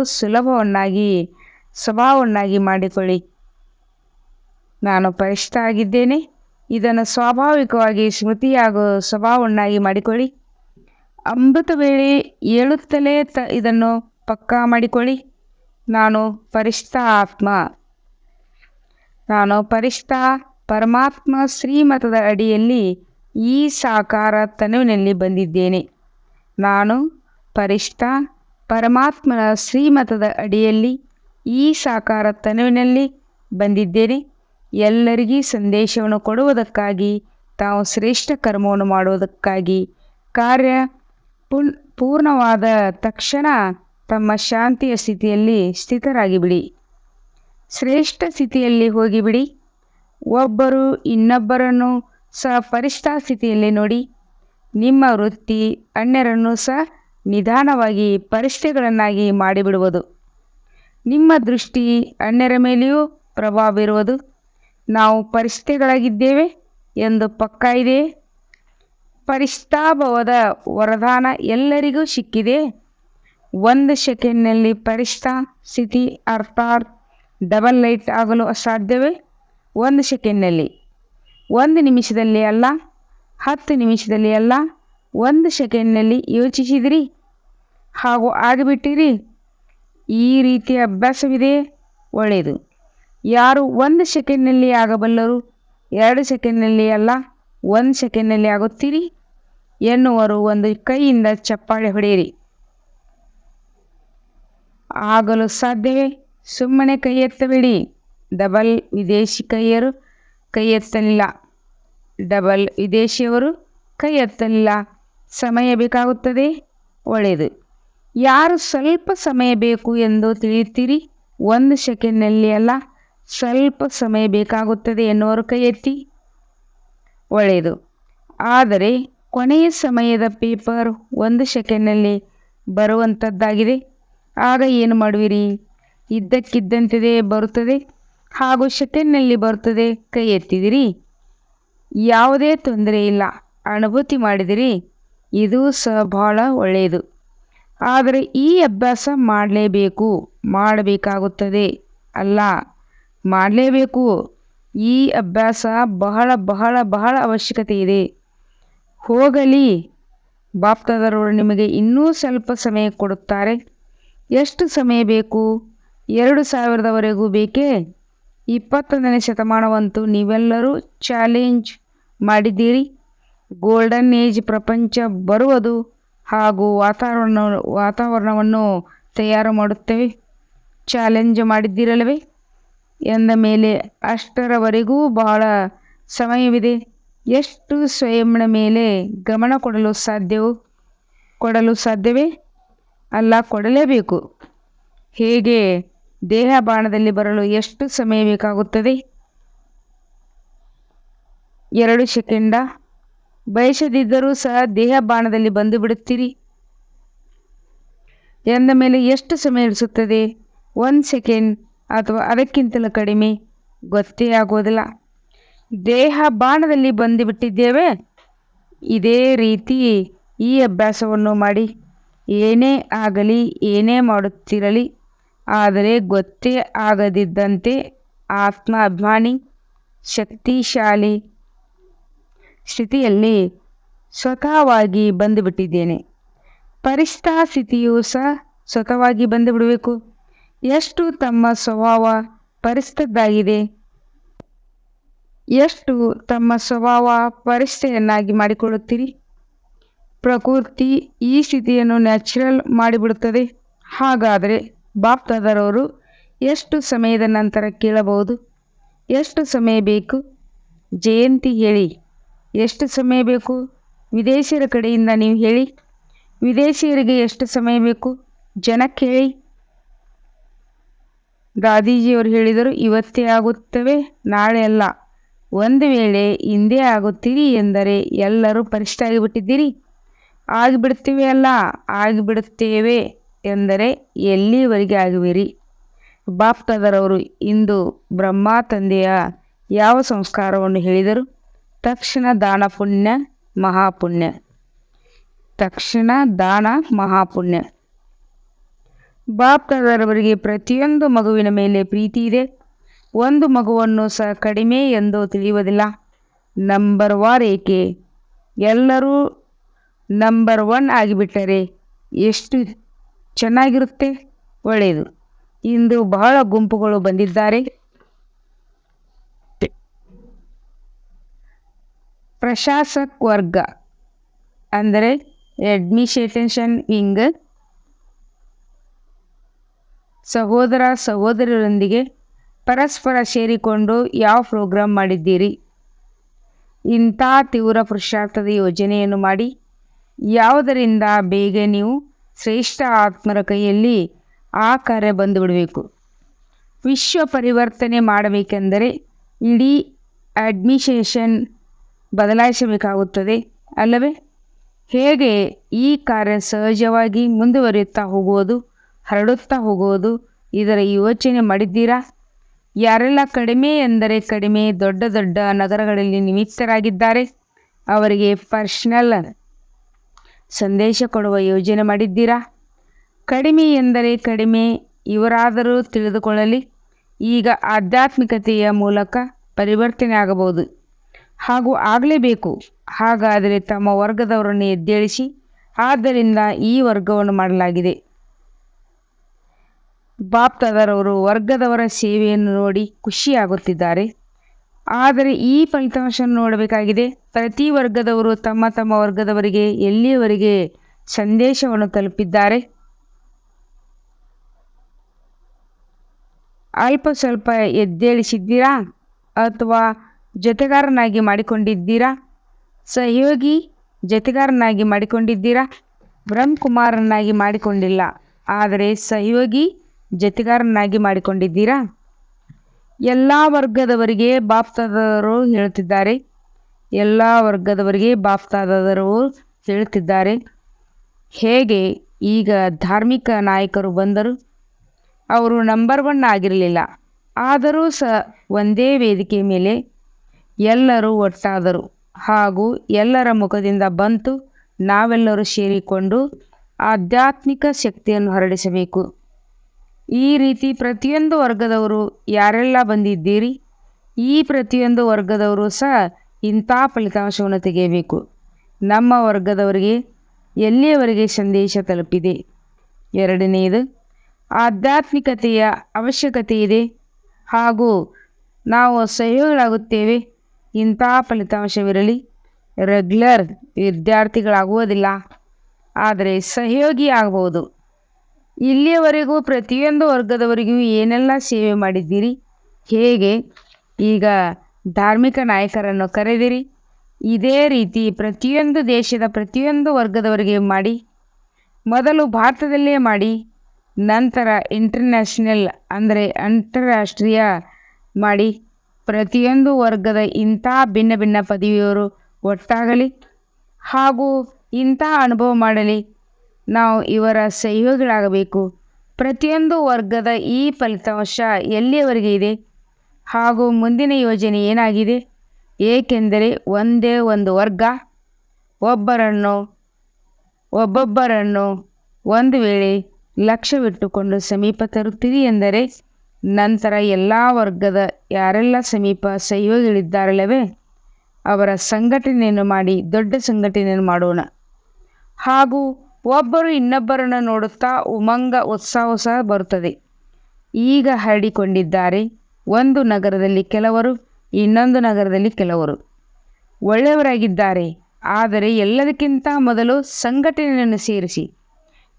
ಸ್ವಭಾವವನ್ನಾಗಿ ಮಾಡಿಕೊಳ್ಳಿ. ನಾನು ಪರಿಷ್ಠ ಆಗಿದ್ದೇನೆ. ಇದನ್ನು ಸ್ವಾಭಾವಿಕವಾಗಿ ಸ್ಮೃತಿ ಹಾಗೂ ಸ್ವಭಾವವನ್ನಾಗಿ ಮಾಡಿಕೊಳ್ಳಿ. ಅಮೃತ ವೇಳೆ ಏಳುತ್ತಲೇ ಇದನ್ನು ಪಕ್ಕಾ ಮಾಡಿಕೊಳ್ಳಿ. ನಾನು ಪರಿಷ್ಠ ಆತ್ಮ. ನಾನು ಪರಿಷ್ಠ ಪರಮಾತ್ಮ ಶ್ರೀಮತದ ಅಡಿಯಲ್ಲಿ ಈ ಸಾಕಾರ ತನುವಿನಲ್ಲಿ ಬಂದಿದ್ದೇನೆ. ನಾನು ಪರಿಷ್ಠ ಪರಮಾತ್ಮನ ಶ್ರೀಮತದ ಅಡಿಯಲ್ಲಿ ಈ ಸಾಕಾರ ತನುವಿನಲ್ಲಿ ಬಂದಿದ್ದೇನೆ. ಎಲ್ಲರಿಗೂ ಸಂದೇಶವನ್ನು ಕೊಡುವುದಕ್ಕಾಗಿ, ತಾವು ಶ್ರೇಷ್ಠ ಕರ್ಮವನ್ನು ಮಾಡುವುದಕ್ಕಾಗಿ. ಕಾರ್ಯ ಪೂರ್ಣವಾದ ತಕ್ಷಣ ತಮ್ಮ ಶಾಂತಿಯ ಸ್ಥಿತಿಯಲ್ಲಿ ಸ್ಥಿತರಾಗಿಬಿಡಿ. ಶ್ರೇಷ್ಠ ಸ್ಥಿತಿಯಲ್ಲಿ ಹೋಗಿಬಿಡಿ. ಒಬ್ಬರು ಇನ್ನೊಬ್ಬರನ್ನು ಸಹ ಪರಿಷ್ಠ ಸ್ಥಿತಿಯಲ್ಲಿ ನೋಡಿ. ನಿಮ್ಮ ವೃತ್ತಿ ಅನ್ಯರನ್ನು ಸಹ ನಿಧಾನವಾಗಿ ಪರಿಷ್ಠೆಗಳನ್ನಾಗಿ ಮಾಡಿಬಿಡುವುದು. ನಿಮ್ಮ ದೃಷ್ಟಿ ಅನ್ಯರ ಮೇಲೆಯೂ ಪ್ರಭಾವ ಬೀರುವುದು. ನಾವು ಪರಿಷ್ಠೆಗಳಾಗಿದ್ದೇವೆ ಎಂದು ಪಕ್ಕಾ ಇದೆ. ಪರಿಷ್ಠಾಭವದ ವರದಾನ ಎಲ್ಲರಿಗೂ ಸಿಕ್ಕಿದೆ. 1 ಸೆಕೆಂಡ್ನಲ್ಲಿ ಪರಿಷ್ಠ ಸ್ಥಿತಿ ಅರ್ಥಾತ್ ಡಬಲ್ ಲೈಟ್ ಆಗಲು ಅಸಾಧ್ಯವೇ? 1 ಸೆಕೆಂಡ್ನಲ್ಲಿ, 1 ನಿಮಿಷದಲ್ಲಿ ಅಲ್ಲ, 10 ನಿಮಿಷದಲ್ಲಿ ಅಲ್ಲ, 1 ಸೆಕೆಂಡ್ನಲ್ಲಿ ಯೋಚಿಸಿದಿರಿ ಹಾಗೂ ಆಗಿಬಿಟ್ಟಿರಿ. ಈ ರೀತಿಯ ಅಭ್ಯಾಸವಿದೆ, ಒಳ್ಳೆಯದು. ಯಾರು 1 ಸೆಕೆಂಡ್ನಲ್ಲಿ ಆಗಬಲ್ಲರು, 2 ಸೆಕೆಂಡ್ನಲ್ಲಿ ಅಲ್ಲ, 1 ಸೆಕೆಂಡ್ನಲ್ಲಿ ಆಗುತ್ತೀರಿ ಎನ್ನುವರು ಒಂದು ಕೈಯಿಂದ ಚಪ್ಪಾಳೆ ಹೊಡೆಯಿರಿ. ಆಗಲು ಸಾಧ್ಯವೇ? ಸುಮ್ಮನೆ ಕೈ ಎತ್ತಬೇಡಿ. ಡಬಲ್ ವಿದೇಶಿ ಕೈಯರು ಕೈ ಎತ್ತಲಿಲ್ಲ. ಡಬಲ್ ವಿದೇಶಿಯವರು ಕೈ ಎತ್ತಲಿಲ್ಲ. ಸಮಯ ಬೇಕಾಗುತ್ತದೆ, ಒಳ್ಳೆಯದು. ಯಾರು ಸ್ವಲ್ಪ ಸಮಯ ಬೇಕು ಎಂದು ತಿಳಿಯುತ್ತೀರಿ 1 ಸೆಕೆಂಡ್ನಲ್ಲಿ ಅಲ್ಲ, ಸ್ವಲ್ಪ ಸಮಯ ಬೇಕಾಗುತ್ತದೆ ಎನ್ನುವರು ಕೈ ಎತ್ತಿ. ಒಳ್ಳೆಯದು. ಆದರೆ ಕೊನೆಯ ಸಮಯದ ಪೇಪರ್ 1 ಸೆಕೆಂಡ್ನಲ್ಲಿ ಬರುವಂಥದ್ದಾಗಿದೆ. ಆಗ ಏನು ಮಾಡುವಿರಿ? ಇದ್ದಕ್ಕಿದ್ದಂತೆ ಬರುತ್ತದೆ ಹಾಗೂ ಸೆಕೆಂಡ್ನಲ್ಲಿ ಬರುತ್ತದೆ, ಕೈ ಎತ್ತಿದಿರಿ, ಯಾವುದೇ ತೊಂದರೆ ಇಲ್ಲ, ಅನುಭೂತಿ ಮಾಡಿದಿರಿ, ಇದು ಸಹ ಬಹಳ ಒಳ್ಳೆಯದು. ಆದರೆ ಈ ಅಭ್ಯಾಸ ಮಾಡಬೇಕಾಗುತ್ತದೆ ಅಲ್ಲ, ಮಾಡಲೇಬೇಕು. ಈ ಅಭ್ಯಾಸ ಬಹಳ ಬಹಳ ಬಹಳ ಅವಶ್ಯಕತೆ ಇದೆ. ಹೋಗಲಿ, ಬಾಪ್ತಾದರವರು ನಿಮಗೆ ಇನ್ನೂ ಸ್ವಲ್ಪ ಸಮಯ ಕೊಡುತ್ತಾರೆ. ಎಷ್ಟು ಸಮಯ ಬೇಕು? 2000ವರೆಗೂ ಬೇಕೇ? 21ನೇ ಶತಮಾನವಂತೂ ನೀವೆಲ್ಲರೂ ಚಾಲೆಂಜ್ ಮಾಡಿದ್ದೀರಿ. ಗೋಲ್ಡನ್ ಏಜ್ ಪ್ರಪಂಚ ಬರುವುದು ಹಾಗೂ ವಾತಾವರಣವನ್ನು ತಯಾರು ಮಾಡುತ್ತೇವೆ, ಚಾಲೆಂಜ್ ಮಾಡಿದ್ದೀರಲ್ಲವೇ? ಎಂದ ಮೇಲೆ ಅಷ್ಟರವರೆಗೂ ಬಹಳ ಸಮಯವಿದೆ. ಎಷ್ಟು ಸ್ವಯಂನ ಮೇಲೆ ಗಮನ ಕೊಡಲು ಸಾಧ್ಯವೇ? ಅಲ್ಲ, ಕೊಡಲೇಬೇಕು. ಹೇಗೆ? ದೇಹ ಬಾಣದಲ್ಲಿ ಬರಲು ಎಷ್ಟು ಸಮಯ ಬೇಕಾಗುತ್ತದೆ? 2 ಸೆಕೆಂಡ? ಬಯಸದಿದ್ದರೂ ಸಹ ದೇಹ ಬಾಣದಲ್ಲಿ ಬಂದು ಬಿಡುತ್ತೀರಿ ಎಂದ ಮೇಲೆ ಎಷ್ಟು ಸಮಯ ಹಿಡಿಸುತ್ತದೆ? 1 ಸೆಕೆಂಡ್ ಅಥವಾ ಅದಕ್ಕಿಂತಲೂ ಕಡಿಮೆ, ಗೊತ್ತೇ ಆಗುವುದಿಲ್ಲ. ದೇಹ ಬಾಣದಲ್ಲಿ ಬಂದು ಬಿಟ್ಟಿದ್ದೇವೆ. ಇದೇ ರೀತಿ ಈ ಅಭ್ಯಾಸವನ್ನು ಮಾಡಿ. ಏನೇ ಆಗಲಿ, ಏನೇ ಮಾಡುತ್ತಿರಲಿ, ಆದರೆ ಗೊತ್ತೇ ಆಗದಿದ್ದಂತೆ ಆತ್ಮ ಅಭಿಮಾನಿ ಶಕ್ತಿಶಾಲಿ ಸ್ಥಿತಿಯಲ್ಲಿ ಸ್ವತಃವಾಗಿ ಬಂದುಬಿಟ್ಟಿದ್ದೇನೆ. ಪರಿಸ್ಥಿತಿಯೂ ಸಹ ಸ್ವತಃವಾಗಿ ಬಂದು ಬಿಡಬೇಕು. ಎಷ್ಟು ತಮ್ಮ ಸ್ವಭಾವ ಪರಿಸ್ಥಿತಿಯಾಗಿದೆ, ಎಷ್ಟು ತಮ್ಮ ಸ್ವಭಾವ ಪರಿಸ್ಥಿತಿಯನ್ನಾಗಿ ಮಾಡಿಕೊಳ್ಳುತ್ತೀರಿ. ಪ್ರಕೃತಿ ಈ ಸ್ಥಿತಿಯನ್ನು ನ್ಯಾಚುರಲ್ ಮಾಡಿಬಿಡುತ್ತದೆ. ಹಾಗಾದರೆ ಬಾಪ್ತಾದರವರು ಎಷ್ಟು ಸಮಯದ ನಂತರ ಕೇಳಬಹುದು? ಎಷ್ಟು ಸಮಯ ಬೇಕು? ಜಯಂತಿ ಹೇಳಿ, ಎಷ್ಟು ಸಮಯ ಬೇಕು? ವಿದೇಶಿಯರ ಕಡೆಯಿಂದ ನೀವು ಹೇಳಿ, ವಿದೇಶಿಯರಿಗೆ ಎಷ್ಟು ಸಮಯ ಬೇಕು? ಜನಕ್ಕೆ ಹೇಳಿ. ದಾದೀಜಿಯವರು ಹೇಳಿದರು, ಇವತ್ತೇ ಆಗುತ್ತವೆ, ನಾಳೆ ಅಲ್ಲ. ಒಂದು ವೇಳೆ ಹಿಂದೆ ಆಗುತ್ತೀರಿ ಎಂದರೆ ಎಲ್ಲರೂ ಪರಿಷ್ಠ ಆಗಿಬಿಟ್ಟಿದ್ದೀರಿ. ಆಗಿಬಿಡುತ್ತೇವೆ ಅಲ್ಲ, ಆಗಿಬಿಡುತ್ತೇವೆ ಎಂದರೆ ಎಲ್ಲಿವರೆಗೆ ಆಗುವಿರಿ? ಬಾಪ್ತಾದರವರು ಇಂದು ಬ್ರಹ್ಮ ತಂದೆಯ ಯಾವ ಸಂಸ್ಕಾರವನ್ನು ಹೇಳಿದರು? ತಕ್ಷಣ ದಾನ ಪುಣ್ಯ ಮಹಾಪುಣ್ಯ. ತಕ್ಷಣ ದಾನ ಮಹಾಪುಣ್ಯ. ಬಾಪ್ತಾದರವರಿಗೆ ಪ್ರತಿಯೊಂದು ಮಗುವಿನ ಮೇಲೆ ಪ್ರೀತಿ ಇದೆ. ಒಂದು ಮಗುವನ್ನು ಸಹ ಕಡಿಮೆ ಎಂದು ತಿಳಿಯುವುದಿಲ್ಲ. ನಂಬರ್ 1 ಏಕೆ? ಎಲ್ಲರೂ ನಂಬರ್ 1 ಆಗಿಬಿಟ್ಟರೆ ಎಷ್ಟು ಚೆನ್ನಾಗಿರುತ್ತೆ. ಒಳ್ಳೆಯದು. ಇಂದು ಬಹಳ ಗುಂಪುಗಳು ಬಂದಿದ್ದಾರೆ. ಪ್ರಶಾಸಕ ವರ್ಗ ಅಂದರೆ ಅಡ್ಮಿನಿಸ್ಟ್ರೇಷನ್ ವಿಂಗ್ ಸಹೋದರ ಸಹೋದರಿಯರೊಂದಿಗೆ ಪರಸ್ಪರ ಸೇರಿಕೊಂಡು ಯಾವ ಪ್ರೋಗ್ರಾಂ ಮಾಡಿದ್ದೀರಿ? ಇಂಥ ತೀವ್ರ ಪುರುಷಾರ್ಥದ ಯೋಜನೆಯನ್ನು ಮಾಡಿ. ಯಾವುದರಿಂದ ಬೇಗ ನೀವು ಶ್ರೇಷ್ಠ ಆತ್ಮರ ಕೈಯಲ್ಲಿ ಆ ಕಾರ್ಯ ಬಂದು ಬಿಡಬೇಕು. ವಿಶ್ವ ಪರಿವರ್ತನೆ ಮಾಡಬೇಕೆಂದರೆ ಇಡೀ ಅಡ್ಮಿನಿಸ್ಟ್ರೇಷನ್ ಬದಲಾಯಿಸಬೇಕಾಗುತ್ತದೆ ಅಲ್ಲವೇ? ಹೇಗೆ ಈ ಕಾರ್ಯ ಸಹಜವಾಗಿ ಮುಂದುವರಿಯುತ್ತಾ ಹೋಗುವುದು, ಹರಡುತ್ತಾ ಹೋಗುವುದು, ಇದರ ಯೋಚನೆ ಮಾಡಿದ್ದೀರಾ? ಯಾರೆಲ್ಲ ಕಡಿಮೆ ಎಂದರೆ ಕಡಿಮೆ ದೊಡ್ಡ ದೊಡ್ಡ ನಗರಗಳಲ್ಲಿ ನಿಮಿತ್ತರಾಗಿದ್ದಾರೆ, ಅವರಿಗೆ ಪರ್ಸನಲ್ ಸಂದೇಶ ಕೊಡುವ ಯೋಜನೆ ಮಾಡಿದ್ದೀರಾ? ಕಡಿಮೆ ಎಂದರೆ ಕಡಿಮೆ ಇವರಾದರೂ ತಿಳಿದುಕೊಳ್ಳಲಿ. ಈಗ ಆಧ್ಯಾತ್ಮಿಕತೆಯ ಮೂಲಕ ಪರಿವರ್ತನೆ ಆಗಬಹುದು ಹಾಗೂ ಆಗಲೇಬೇಕು. ಹಾಗಾದರೆ ತಮ್ಮ ವರ್ಗದವರನ್ನು ಎದ್ದೇಳಿಸಿ. ಆದ್ದರಿಂದ ಈ ವರ್ಗವನ್ನು ಮಾಡಲಾಗಿದೆ. ಬಾಪ್ತಾದರವರು ವರ್ಗದವರ ಸೇವೆಯನ್ನು ನೋಡಿ ಖುಷಿಯಾಗುತ್ತಿದ್ದಾರೆ. ಆದರೆ ಈ ಫಲಿತಾಂಶವನ್ನು ನೋಡಬೇಕಾಗಿದೆ. ಪ್ರತಿ ವರ್ಗದವರು ತಮ್ಮ ತಮ್ಮ ವರ್ಗದವರಿಗೆ ಎಲ್ಲಿಯವರೆಗೆ ಸಂದೇಶವನ್ನು ತಲುಪಿದ್ದಾರೆ? ಅಲ್ಪ ಸ್ವಲ್ಪ ಎದ್ದೇಳಿಸಿದ್ದೀರಾ ಅಥವಾ ಜೊತೆಗಾರನಾಗಿ ಮಾಡಿಕೊಂಡಿದ್ದೀರಾ? ಸಹಯೋಗಿ ಜೊತೆಗಾರನಾಗಿ ಮಾಡಿಕೊಂಡಿದ್ದೀರಾ? ಬ್ರಹ್ಮಕುಮಾರನಾಗಿ ಮಾಡಿಕೊಂಡಿಲ್ಲ, ಆದರೆ ಸಹಯೋಗಿ ಜತೆಗಾರನಾಗಿ ಮಾಡಿಕೊಂಡಿದ್ದೀರಾ? ಎಲ್ಲ ವರ್ಗದವರಿಗೆ ಬಾಪ್ತಾದವರು ಹೇಳುತ್ತಿದ್ದಾರೆ. ಎಲ್ಲ ವರ್ಗದವರಿಗೆ ಬಾಪ್ತಾದವರು ಹೇಳುತ್ತಿದ್ದಾರೆ. ಹೇಗೆ ಈಗ ಧಾರ್ಮಿಕ ನಾಯಕರು ಬಂದರು. ಅವರು ನಂಬರ್ 1 ಆಗಿರಲಿಲ್ಲ. ಆದರೂ ಸಹ ಒಂದೇ ವೇದಿಕೆ ಮೇಲೆ ಎಲ್ಲರೂ ಒಟ್ಟಾದರು ಹಾಗೂ ಎಲ್ಲರ ಮುಖದಿಂದ ಬಂತು, ನಾವೆಲ್ಲರೂ ಸೇರಿಕೊಂಡು ಆಧ್ಯಾತ್ಮಿಕ ಶಕ್ತಿಯನ್ನು ಹರಡಿಸಬೇಕು. ಈ ರೀತಿ ಪ್ರತಿಯೊಂದು ವರ್ಗದವರು ಯಾರೆಲ್ಲ ಬಂದಿದ್ದೀರಿ, ಈ ಪ್ರತಿಯೊಂದು ವರ್ಗದವರು ಸಹ ಇಂಥ ಫಲಿತಾಂಶವನ್ನು ತೆಗೆಯಬೇಕು. ನಮ್ಮ ವರ್ಗದವರಿಗೆ ಎಲ್ಲಿಯವರೆಗೆ ಸಂದೇಶ ತಲುಪಿದೆ. ಎರಡನೆಯದು, ಆಧ್ಯಾತ್ಮಿಕತೆಯ ಅವಶ್ಯಕತೆ ಇದೆ ಹಾಗೂ ನಾವು ಸಹಯೋಗಿಗಳಾಗುತ್ತೇವೆ. ಇಂಥ ಫಲಿತಾಂಶವಿರಲಿ. ರೆಗ್ಯುಲರ್ ವಿದ್ಯಾರ್ಥಿಗಳಾಗುವುದಿಲ್ಲ, ಆದರೆ ಸಹಯೋಗಿ ಆಗಬಹುದು. ಇಲ್ಲಿಯವರೆಗೂ ಪ್ರತಿಯೊಂದು ವರ್ಗದವರಿಗೂ ಏನೆಲ್ಲ ಸೇವೆ ಮಾಡಿದ್ದೀರಿ, ಹೇಗೆ ಈಗ ಧಾರ್ಮಿಕ ನಾಯಕರನ್ನು ಕರೆದಿರಿ, ಇದೇ ರೀತಿ ಪ್ರತಿಯೊಂದು ದೇಶದ ಪ್ರತಿಯೊಂದು ವರ್ಗದವರಿಗೆ ಮಾಡಿ. ಮೊದಲು ಭಾರತದಲ್ಲೇ ಮಾಡಿ, ನಂತರ ಇಂಟರ್ನ್ಯಾಷನಲ್ ಅಂದರೆ ಅಂತಾರಾಷ್ಟ್ರೀಯ ಮಾಡಿ. ಪ್ರತಿಯೊಂದು ವರ್ಗದ ಇಂಥ ಭಿನ್ನ ಭಿನ್ನ ಪದವಿಯವರು ಒಟ್ಟಾಗಲಿ ಹಾಗೂ ಇಂಥ ಅನುಭವ ಮಾಡಲಿ. ನಾವು ಇವರ ಸಹಯೋಗಿಗಳಾಗಬೇಕು. ಪ್ರತಿಯೊಂದು ವರ್ಗದ ಈ ಫಲಿತಾಂಶ ಎಲ್ಲಿಯವರೆಗೆ ಇದೆ ಹಾಗೂ ಮುಂದಿನ ಯೋಜನೆ ಏನಾಗಿದೆ. ಏಕೆಂದರೆ ಒಂದೇ ಒಂದು ವರ್ಗ ಒಬ್ಬೊಬ್ಬರನ್ನು ಒಂದು ವೇಳೆ ಲಕ್ಷ್ಯವಿಟ್ಟುಕೊಂಡು ಸಮೀಪ ತರುತ್ತೀರಿ ಎಂದರೆ ನಂತರ ಎಲ್ಲ ವರ್ಗದ ಯಾರೆಲ್ಲ ಸಮೀಪ ಸಹಯೋಗಿಗಳಿದ್ದಾರಲ್ಲವೇ ಅವರ ಸಂಘಟನೆಯನ್ನು ಮಾಡಿ ದೊಡ್ಡ ಸಂಘಟನೆಯನ್ನು ಮಾಡೋಣ. ಹಾಗೂ ಒಬ್ಬರು ಇನ್ನೊಬ್ಬರನ್ನು ನೋಡುತ್ತಾ ಉಮಂಗ ಉತ್ಸಾಹ ಸಹ ಬರುತ್ತದೆ. ಈಗ ಹರಡಿಕೊಂಡಿದ್ದಾರೆ. ಒಂದು ನಗರದಲ್ಲಿ ಕೆಲವರು, ಇನ್ನೊಂದು ನಗರದಲ್ಲಿ ಕೆಲವರು ಒಳ್ಳೆಯವರಾಗಿದ್ದಾರೆ. ಆದರೆ ಎಲ್ಲದಕ್ಕಿಂತ ಮೊದಲು ಸಂಘಟನೆಯನ್ನು ಸೇರಿಸಿ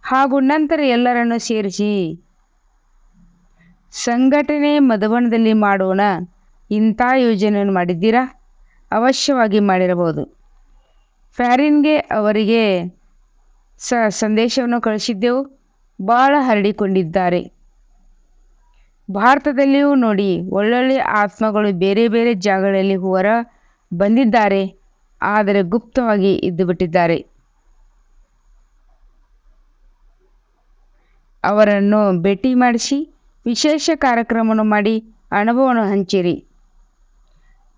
ಹಾಗೂ ನಂತರ ಎಲ್ಲರನ್ನು ಸೇರಿಸಿ ಸಂಘಟನೆ ಮಧುಬನದಲ್ಲಿ ಮಾಡೋಣ. ಇಂಥ ಯೋಜನೆಯನ್ನು ಮಾಡಿದ್ದೀರಾ? ಅವಶ್ಯವಾಗಿ ಮಾಡಿರಬಹುದು. ಫ್ಯಾರಿನ್ಗೆ ಅವರಿಗೆ ಸಂದೇಶವನ್ನು ಕಳಿಸಿದ್ದೆವು. ಭಾಳ ಹರಡಿಕೊಂಡಿದ್ದಾರೆ. ಭಾರತದಲ್ಲಿಯೂ ನೋಡಿ, ಒಳ್ಳೊಳ್ಳೆ ಆತ್ಮಗಳು ಬೇರೆ ಬೇರೆ ಜಾಗಗಳಲ್ಲಿ ಹೊರ ಬಂದಿದ್ದಾರೆ, ಆದರೆ ಗುಪ್ತವಾಗಿ ಇದ್ದು ಬಿಟ್ಟಿದ್ದಾರೆ. ಅವರನ್ನು ಭೇಟಿ ಮಾಡಿಸಿ ವಿಶೇಷ ಕಾರ್ಯಕ್ರಮವನ್ನು ಮಾಡಿ ಅನುಭವವನ್ನು ಹಂಚಿರಿ.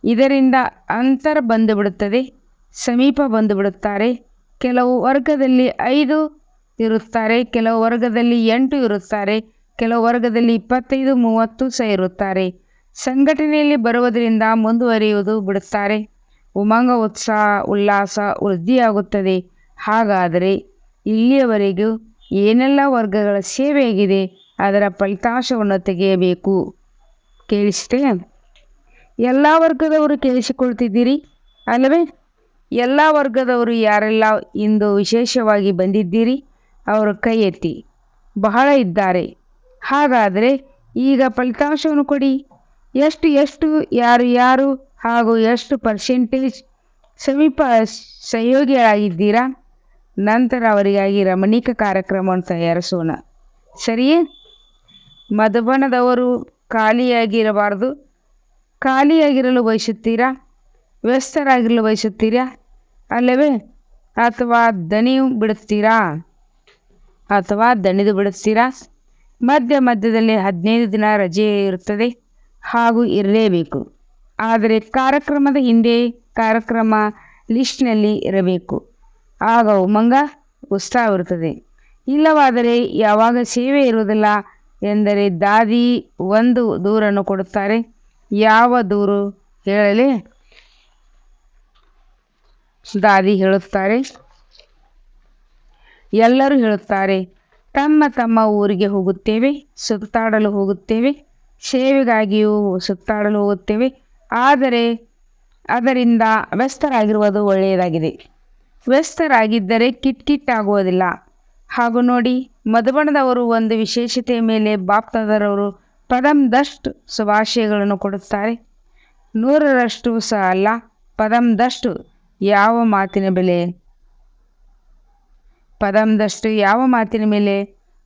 ಇದರಿಂದ ಅಂತರ ಬಂದುಬಿಡುತ್ತದೆ, ಸಮೀಪ ಬಂದುಬಿಡುತ್ತಾರೆ. ಕೆಲವು ವರ್ಗದಲ್ಲಿ 5 ಇರುತ್ತಾರೆ, ಕೆಲವು ವರ್ಗದಲ್ಲಿ 8 ಇರುತ್ತಾರೆ, ಕೆಲವು ವರ್ಗದಲ್ಲಿ 25, 30 ಸಹ ಇರುತ್ತಾರೆ. ಸಂಘಟನೆಯಲ್ಲಿ ಬರುವುದರಿಂದ ಮುಂದುವರಿಯುವುದು ಬಿಡುತ್ತಾರೆ. ಉಮಂಗ ಉತ್ಸಾಹ ಉಲ್ಲಾಸ ವೃದ್ಧಿಯಾಗುತ್ತದೆ. ಹಾಗಾದರೆ ಇಲ್ಲಿಯವರೆಗೂ ಏನೆಲ್ಲ ವರ್ಗಗಳ ಸೇವೆಯಾಗಿದೆ ಅದರ ಫಲಿತಾಂಶವನ್ನು ತೆಗೆಯಬೇಕು. ಕೇಳಿಸಿದೆ? ಎಲ್ಲ ವರ್ಗದವರು ಕೇಳಿಸಿಕೊಳ್ತಿದ್ದೀರಿ ಅಲ್ಲವೇ? ಎಲ್ಲ ವರ್ಗದವರು ಯಾರೆಲ್ಲ ಇಂದು ವಿಶೇಷವಾಗಿ ಬಂದಿದ್ದೀರಿ ಅವರು ಕೈ ಎತ್ತಿ. ಬಹಳ ಇದ್ದಾರೆ. ಹಾಗಾದರೆ ಈಗ ಫಲಿತಾಂಶವನ್ನು ಕೊಡಿ. ಎಷ್ಟು ಯಾರು ಹಾಗೂ ಎಷ್ಟು ಪರ್ಸೆಂಟೇಜ್ ಸಮೀಪ ಸಹಯೋಗಿಗಳಾಗಿದ್ದೀರಾ. ನಂತರ ಅವರಿಗಾಗಿ ರಮಣೀಕ ಕಾರ್ಯಕ್ರಮವನ್ನು ತಯಾರಿಸೋಣ. ಸರಿಯೇ? ಮಧುಬನದವರು ಖಾಲಿಯಾಗಿರಬಾರದು. ಖಾಲಿಯಾಗಿರಲು ಬಯಸುತ್ತೀರಾ? ವ್ಯಸ್ತರಾಗಿರಲು ಬಯಸುತ್ತೀರಾ ಅಲ್ಲವೇ? ಅಥವಾ ದಣಿದು ಬಿಡುತ್ತೀರಾ? ಮಧ್ಯದಲ್ಲಿ 15 ದಿನ ರಜೆ ಇರುತ್ತದೆ ಹಾಗೂ ಇರಲೇಬೇಕು. ಆದರೆ ಕಾರ್ಯಕ್ರಮದ ಹಿಂದೆ ಕಾರ್ಯಕ್ರಮ ಲಿಸ್ಟ್ನಲ್ಲಿ ಇರಬೇಕು. ಆಗ ಉಮಂಗ ಉತ್ಸಾಹವಿರುತ್ತದೆ. ಇಲ್ಲವಾದರೆ ಯಾವಾಗ ಸೇವೆ ಇರುವುದಿಲ್ಲ ಎಂದರೆ ದಾದಿ ಒಂದು ದೂರನ್ನು ಕೊಡುತ್ತಾರೆ. ಯಾವ ದೂರು ಹೇಳಲಿ? ದಾದಿ ಹೇಳುತ್ತಾರೆ, ಎಲ್ಲರೂ ಹೇಳುತ್ತಾರೆ, ತಮ್ಮ ತಮ್ಮ ಊರಿಗೆ ಹೋಗುತ್ತೇವೆ, ಸುತ್ತಾಡಲು ಹೋಗುತ್ತೇವೆ, ಸೇವೆಗಾಗಿಯೂ ಸುತ್ತಾಡಲು ಹೋಗುತ್ತೇವೆ. ಆದರೆ ಅದರಿಂದ ವ್ಯಸ್ತರಾಗಿರುವುದು ಒಳ್ಳೆಯದಾಗಿದೆ. ವ್ಯಸ್ತರಾಗಿದ್ದರೆ ಕಿಟ್ಕಿಟ್ಟಾಗುವುದಿಲ್ಲ. ಹಾಗೂ ನೋಡಿ, ಮಧುಬನದವರು ಒಂದು ವಿಶೇಷತೆಯ ಮೇಲೆ ಬಾಪ್ತಾದರವರು ಪದಮ್ದಷ್ಟು ಶುಭಾಶಯಗಳನ್ನು ಕೊಡುತ್ತಾರೆ. 100ರಷ್ಟು ಸಹ ಅಲ್ಲ, ಪದಮ್ದಷ್ಟು ಯಾವ ಮಾತಿನ ಮೇಲೆ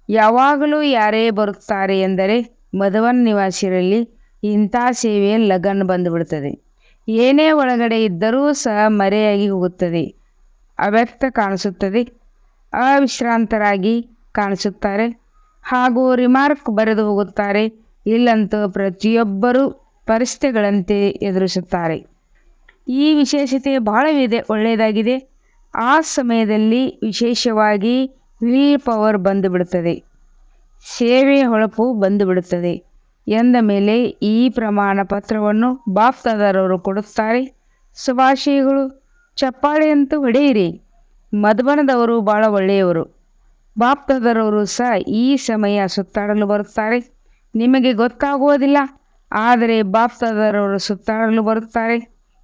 ಯಾವಾಗಲೂ ಯಾರೇ ಬರುತ್ತಾರೆ ಎಂದರೆ ಮಧುವನ್ ನಿವಾಸಿಗಳಲ್ಲಿ ಇಂಥ ಸೇವೆಯ ಲಗನ್ ಬಂದುಬಿಡುತ್ತದೆ. ಏನೇ ಒಳಗಡೆ ಇದ್ದರೂ ಸಹ ಮರೆಯಾಗಿ ಹೋಗುತ್ತದೆ, ಅವ್ಯಕ್ತ ಕಾಣಿಸುತ್ತದೆ, ಅವಿಶ್ರಾಂತರಾಗಿ ಕಾಣಿಸುತ್ತಾರೆ ಹಾಗೂ ರಿಮಾರ್ಕ್ ಬರೆದು ಹೋಗುತ್ತಾರೆ. ಇಲ್ಲಂತೂ ಪ್ರತಿಯೊಬ್ಬರೂ ಪರಿಸ್ಥಿತಿಗಳಂತೆ ಎದುರಿಸುತ್ತಾರೆ. ಈ ವಿಶೇಷತೆ ಬಹಳವಿದೆ, ಒಳ್ಳೆಯದಾಗಿದೆ. ಆ ಸಮಯದಲ್ಲಿ ವಿಶೇಷವಾಗಿ ವಿಲ್ ಪವರ್ ಬಂದುಬಿಡುತ್ತದೆ, ಸೇವೆಯ ಹೊಳಪು ಬಂದುಬಿಡುತ್ತದೆ ಎಂದ ಮೇಲೆ ಈ ಪ್ರಮಾಣ ಪತ್ರವನ್ನು ಬಾಪ್ದಾದರವರು ಕೊಡುತ್ತಾರೆ. ಶುಭಾಶಯಗಳು, ಚಪ್ಪಾಳೆಯಂತೂ ಹೊಡೆಯಿರಿ. ಮಧುಬನದವರು ಭಾಳ ಒಳ್ಳೆಯವರು. ಬಾಪ್ದಾದರವರು ಸಹ ಈ ಸಮಯ ಸುತ್ತಾಡಲು ಬರುತ್ತಾರೆ. ನಿಮಗೆ ಗೊತ್ತಾಗುವುದಿಲ್ಲ, ಆದರೆ ಬಾಪ್ದಾದರವರು ಸುತ್ತಾಡಲು ಬರುತ್ತಾರೆ.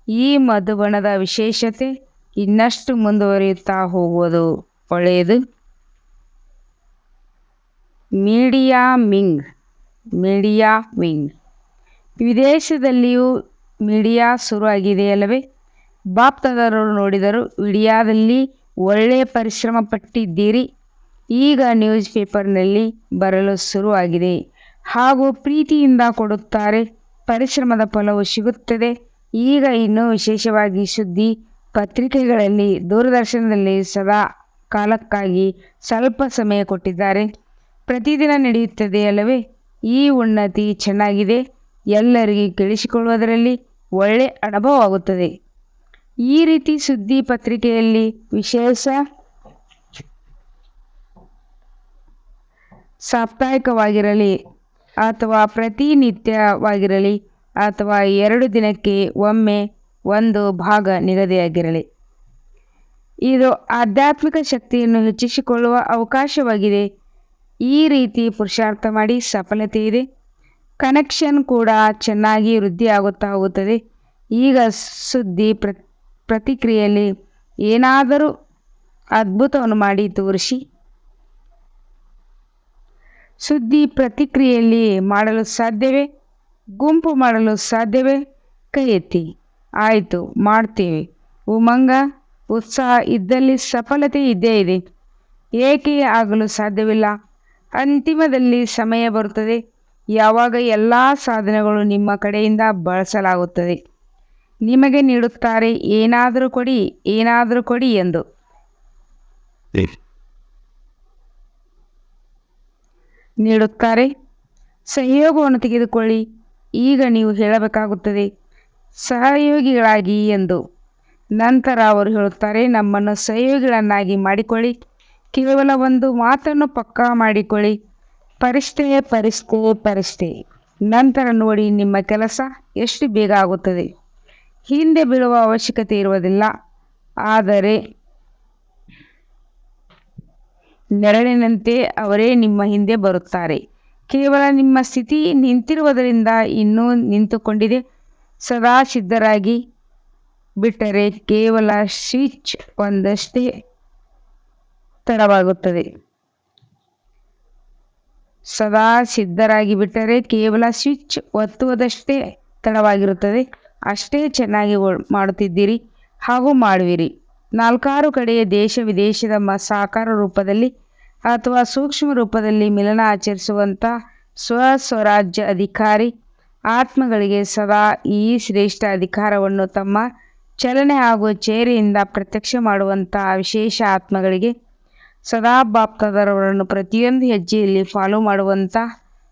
ಈ ಮಧುಬನದ ವಿಶೇಷತೆ ಇನ್ನಷ್ಟು ಮುಂದುವರಿಯುತ್ತಾ ಹೋಗುವುದು ಒಳ್ಳೆಯದು. ಮೀಡಿಯಾ ವಿಂಗ್ ವಿದೇಶದಲ್ಲಿಯೂ ಮೀಡಿಯಾ ಶುರು ಆಗಿದೆಯಲ್ಲವೇ? ಬಾಪ್ದಾದರವರು ನೋಡಿದರು, ಮೀಡಿಯಾದಲ್ಲಿ ಒಳ್ಳೆಯ ಪರಿಶ್ರಮ ಪಟ್ಟಿದ್ದೀರಿ, ಈಗ ನ್ಯೂಸ್ ಪೇಪರ್ನಲ್ಲಿ ಬರಲು ಶುರುವಾಗಿದೆ ಹಾಗೂ ಪ್ರೀತಿಯಿಂದ ಕೊಡುತ್ತಾರೆ. ಪರಿಶ್ರಮದ ಫಲವು ಸಿಗುತ್ತದೆ. ಈಗ ಇನ್ನೂ ವಿಶೇಷವಾಗಿ ಸುದ್ದಿ ಪತ್ರಿಕೆಗಳಲ್ಲಿ, ದೂರದರ್ಶನದಲ್ಲಿ ಸದಾ ಕಾಲಕ್ಕಾಗಿ ಸ್ವಲ್ಪ ಸಮಯ ಕೊಟ್ಟಿದ್ದಾರೆ. ಪ್ರತಿದಿನ ನಡೆಯುತ್ತದೆ ಅಲ್ಲವೇ? ಈ ಉನ್ನತಿ ಚೆನ್ನಾಗಿದೆ. ಎಲ್ಲರಿಗೂ ಕೇಳಿಸಿಕೊಳ್ಳುವುದರಲ್ಲಿ ಒಳ್ಳೆ ಅನುಭವವಾಗುತ್ತದೆ. ಈ ರೀತಿ ಸುದ್ದಿ ಪತ್ರಿಕೆಯಲ್ಲಿ ವಿಶೇಷ ಸಾಪ್ತಾಹಿಕವಾಗಿರಲಿ ಅಥವಾ ಪ್ರತಿನಿತ್ಯವಾಗಿರಲಿ ಅಥವಾ 2 ದಿನಕ್ಕೆ ಒಮ್ಮೆ ಒಂದು ಭಾಗ ನಿಗದಿಯಾಗಿರಲಿ, ಇದು ಆಧ್ಯಾತ್ಮಿಕ ಶಕ್ತಿಯನ್ನು ಹೆಚ್ಚಿಸಿಕೊಳ್ಳುವ ಅವಕಾಶವಾಗಿದೆ. ಈ ರೀತಿ ಪುರುಷಾರ್ಥ ಮಾಡಿ ಸಫಲತೆ ಇದೆ. ಕನೆಕ್ಷನ್ ಕೂಡ ಚೆನ್ನಾಗಿ ವೃದ್ಧಿಯಾಗುತ್ತಾ ಹೋಗುತ್ತದೆ. ಈಗ ಸುದ್ದಿ ಪ್ರತಿಕ್ರಿಯೆಯಲ್ಲಿ ಏನಾದರೂ ಅದ್ಭುತವನ್ನು ಮಾಡಿ ತೋರಿಸಿ. ಸುದ್ದಿ ಪ್ರತಿಕ್ರಿಯೆಯಲ್ಲಿ ಮಾಡಲು ಸಾಧ್ಯವೇ? ಗುಂಪು ಮಾಡಲು ಸಾಧ್ಯವೇ? ಕೈ ಎತ್ತಿ. ಆಯಿತು, ಮಾಡ್ತೇವೆ. ಉಮಂಗ, ಉತ್ಸಾಹ ಇದ್ದಲ್ಲಿ ಸಫಲತೆ ಇದ್ದೇ ಇದೆ. ಏಕೆ ಆಗಲು ಸಾಧ್ಯವಿಲ್ಲ? ಅಂತಿಮದಲ್ಲಿ ಸಮಯ ಬರುತ್ತದೆ ಯಾವಾಗ ಎಲ್ಲ ಸಾಧನಗಳು ನಿಮ್ಮ ಕಡೆಯಿಂದ ಬಳಸಲಾಗುತ್ತದೆ. ನಿಮಗೆ ನೀಡುತ್ತಾರೆ, ಏನಾದರೂ ಕೊಡಿ ಎಂದು. ನೀಡುತ್ತಾರೆ, ಸಹಯೋಗವನ್ನು ತೆಗೆದುಕೊಳ್ಳಿ. ಈಗ ನೀವು ಹೇಳಬೇಕಾಗುತ್ತದೆ, ಸಹಯೋಗಿಗಳಾಗಿ ಎಂದು. ನಂತರ ಅವರು ಹೇಳುತ್ತಾರೆ, ನಮ್ಮನ್ನು ಸಹಯೋಗಿಗಳನ್ನಾಗಿ ಮಾಡಿಕೊಳ್ಳಿ. ಕೇವಲ ಒಂದು ಮಾತನ್ನು ಪಕ್ಕಾ ಮಾಡಿಕೊಳ್ಳಿ, ಪರಿಸ್ಥೆ. ನಂತರ ನೋಡಿ ನಿಮ್ಮ ಕೆಲಸ ಎಷ್ಟು ಬೇಗ ಆಗುತ್ತದೆ. ಹಿಂದೆ ಬೀಳುವ ಅವಶ್ಯಕತೆ ಇರುವುದಿಲ್ಲ, ಆದರೆ ನೆರಳಿನಂತೆ ಅವರೇ ನಿಮ್ಮ ಹಿಂದೆ ಬರುತ್ತಾರೆ. ಕೇವಲ ನಿಮ್ಮ ಸ್ಥಿತಿ ನಿಂತಿರುವುದರಿಂದ ಇನ್ನೂ ನಿಂತುಕೊಂಡಿದೆ. ಸದಾ ಸಿದ್ಧರಾಗಿ ಬಿಟ್ಟರೆ ಕೇವಲ ಸ್ವಿಚ್ ಒಂದಷ್ಟೇ ತಡವಾಗುತ್ತದೆ. ಸದಾ ಸಿದ್ಧರಾಗಿ ಬಿಟ್ಟರೆ ಕೇವಲ ಸ್ವಿಚ್ ಒತ್ತುವುದಷ್ಟೇ ತಡವಾಗಿರುತ್ತದೆ. ಅಷ್ಟೇ ಚೆನ್ನಾಗಿ ಮಾಡುತ್ತಿದ್ದೀರಿ ಹಾಗೂ ಮಾಡುವಿರಿ. 4 ಕಡೆಯ ದೇಶ ವಿದೇಶದ ಸಾಕಾರ ರೂಪದಲ್ಲಿ ಅಥವಾ ಸೂಕ್ಷ್ಮ ರೂಪದಲ್ಲಿ ಮಿಲನ ಆಚರಿಸುವಂಥ ಸ್ವರಾಜ್ಯ ಅಧಿಕಾರಿ ಆತ್ಮಗಳಿಗೆ ಸದಾ ಈ ಶ್ರೇಷ್ಠ ಅಧಿಕಾರವನ್ನು ತಮ್ಮ ಚಲನೆ ಹಾಗೂ ಚೇರೆಯಿಂದ ಪ್ರತ್ಯಕ್ಷ ಮಾಡುವಂಥ ವಿಶೇಷ ಆತ್ಮಗಳಿಗೆ ಸದಾ ಬಾಪ್ದಾದರವರನ್ನು ಪ್ರತಿಯೊಂದು ಹೆಜ್ಜೆಯಲ್ಲಿ ಫಾಲೋ ಮಾಡುವಂಥ,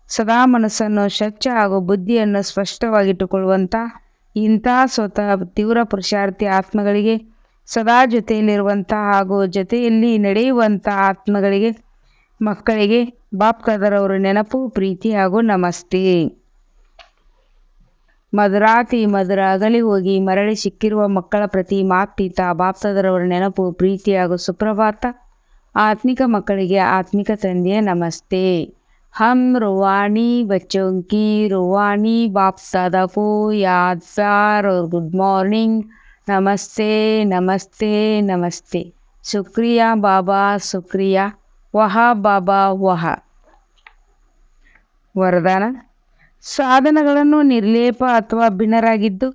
ಸದಾ ಮನಸ್ಸನ್ನು ಸ್ವಚ್ಛ ಹಾಗೂ ಬುದ್ಧಿಯನ್ನು ಸ್ಪಷ್ಟವಾಗಿಟ್ಟುಕೊಳ್ಳುವಂಥ ಇಂಥ ಸ್ವತಃ ತೀವ್ರ ಪುರುಷಾರ್ಥಿ ಆತ್ಮಗಳಿಗೆ, ಸದಾ ಜೊತೆಯಲ್ಲಿರುವಂಥ ಹಾಗೂ ಜೊತೆಯಲ್ಲಿ ನಡೆಯುವಂಥ ಆತ್ಮಗಳಿಗೆ, ಮಕ್ಕಳಿಗೆ ಬಾಪ್ದಾದರವರ ನೆನಪು, ಪ್ರೀತಿ ಹಾಗೂ ನಮಸ್ತೆ. ಮಧುರಾತಿ ಮಧುರ ಅಗಲಿ ಹೋಗಿ ಮರಳಿ ಸಿಕ್ಕಿರುವ ಮಕ್ಕಳ ಪ್ರತಿ ಮಾತ್ಪಿತ ಬಾಪ್ದಾದರವರ ನೆನಪು, ಪ್ರೀತಿ ಹಾಗೂ ಸುಪ್ರಭಾತ. ಆತ್ಮಿಕ ಮಕ್ಕಳಿಗೆ ಆತ್ಮಿಕ ತಂದೆಯ ನಮಸ್ತೆ. हम रूहानी बच्चों की रूहानी बाप दादा को याद, प्यार और गुड मॉर्निंग. नमस्ते नमस्ते नमस्ते. शुक्रिया बाबा, शुक्रिया. ವಹ ಬಾಬಾ ವಹ. ವರದಾನ: ಸಾಧನಗಳನ್ನು ನಿರ್ಲೇಪ ಅಥವಾ ಭಿನ್ನರಾಗಿದ್ದು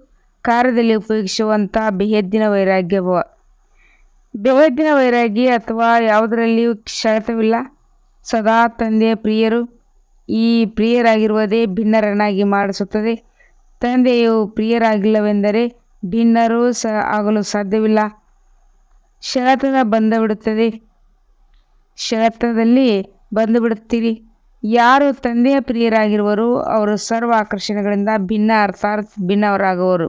ಕಾರ್ಯದಲ್ಲಿ ಉಪಯೋಗಿಸುವಂಥ ಬೇಹದ್ದಿನ ವೈರಾಗ್ಯ ಅಥವಾ ಯಾವುದರಲ್ಲಿಯೂ ಕ್ಷತವಿಲ್ಲ. ಸದಾ ತಂದೆಯ ಪ್ರಿಯರು. ಈ ಪ್ರಿಯರಾಗಿರುವುದೇ ಭಿನ್ನರನ್ನಾಗಿ ಮಾಡಿಸುತ್ತದೆ. ತಂದೆಯು ಪ್ರಿಯರಾಗಿಲ್ಲವೆಂದರೆ ಭಿನ್ನರೂ ಆಗಲು ಸಾಧ್ಯವಿಲ್ಲ. ಶರತದ ಬಂದುಬಿಡುತ್ತದೆ. ಶರತದಲ್ಲಿ ಬಂದುಬಿಡುತ್ತೀರಿ. ಯಾರು ತಂದೆಯ ಪ್ರಿಯರಾಗಿರುವರು ಅವರು ಸರ್ವ ಆಕರ್ಷಣೆಗಳಿಂದ ಭಿನ್ನ ಅರ್ಥಾತ್ ಭಿನ್ನವರಾಗುವರು.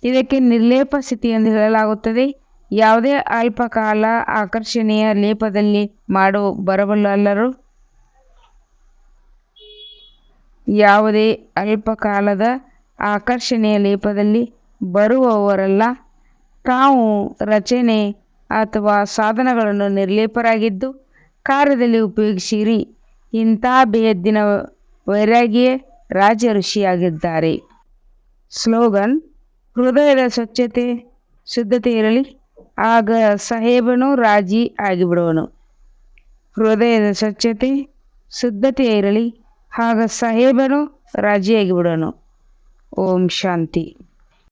ಇದಕ್ಕೆ ನಿರ್ಲೇಪ ಸ್ಥಿತಿ ಎಂದು ಹೇಳಲಾಗುತ್ತದೆ. ಯಾವುದೇ ಅಲ್ಪಕಾಲ ಆಕರ್ಷಣೆಯ ಲೇಪದಲ್ಲಿ ಬರಬಲ್ಲರು. ಯಾವುದೇ ಅಲ್ಪಕಾಲದ ಆಕರ್ಷಣೆಯ ಲೇಪದಲ್ಲಿ ಬರುವವರಲ್ಲ. ತಾವು ರಚನೆ ಅಥವಾ ಸಾಧನಗಳನ್ನು ನಿರ್ಲೇಪರಾಗಿದ್ದು ಕಾರ್ಯದಲ್ಲಿ ಉಪಯೋಗಿಸಿರಿ. ಇಂಥ ಬೇಹದ್ದಿನ ವೈರಾಗಿಯೇ ರಾಜ ಋಷಿಯಾಗಿದ್ದಾರೆ. ಸ್ಲೋಗನ್: ಹೃದಯದ ಶುದ್ಧತೆ ಇರಲಿ, ಆಗ ಸಾಹೇಬನು ರಾಜಿ ಆಗಿಬಿಡುವನು. ಹೃದಯದ ಶುದ್ಧತೆ ಇರಲಿ, ಆಗ ಸಾಹೇಬನು ರಾಜಿಯಾಗಿ ಬಿಡುವನು. ಓಂ ಶಾಂತಿ.